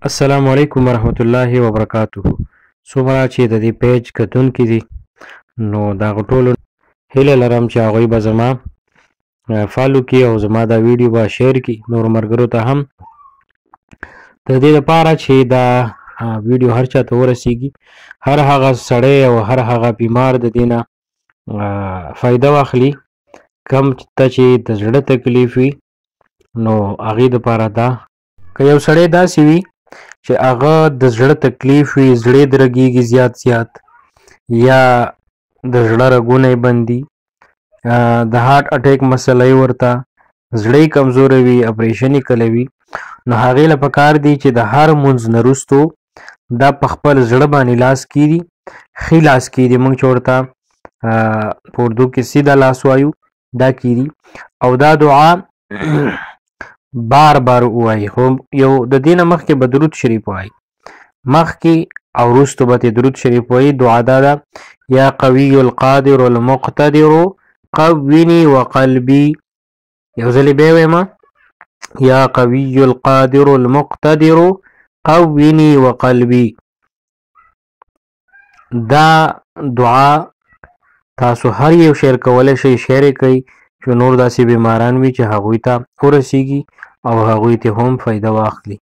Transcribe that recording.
السلام علیکم ورحمت الله وبرکاتہ. څومره چې د دې پیج کتونکي دي نو دا ټولو هیله لرم چې هغوی به زما فالو کړي او زما دا ویډیو به شیر کړي نور ملګرو ته هم، د دې لپاره چې دا ویډیو هر چا ته ورسیږي، هر هغه سړی او هر هغه بیمار د دې نه فایده واخلي. کم ته چې د زړه تکلیف وي نو هغې دپاره دا که یو سړی داسې وي چې هغه د زړه تکلیف وي، زړه یې درګېږي زیات یا د زړه رګونه یې بند دي، د هارټ اټیک مسله یې ورته، زړه یې کمزوری وي، اپریشن یې کله وي، نو هغې له پکار دی چې د هر مونځ نه وروستو دا په خپل زړه باندې لاس کیږي، ښي لاس کیږي، موږ چې ورته په اردو کې سیده لاس وایو دا کیږي. او دا دعا بار بار ووایي، خو یو د دې نه مخکې به درود شریف وایي، مخکې او وروستو به ترې درود شریف وایي. دعا دا ده: یا قوي القادر المقتدر قوني وقلبي. یو ځلې بیا وایم: یا قوي القادر المقتدر قوني وقلبي. دا دعا تاسو هر یو شیر کولی شئ، شیر یې کوئ چې نور داسې بیماران وي چې هغوی ته ورسیږي او هغوی ته هم فایده واخلي.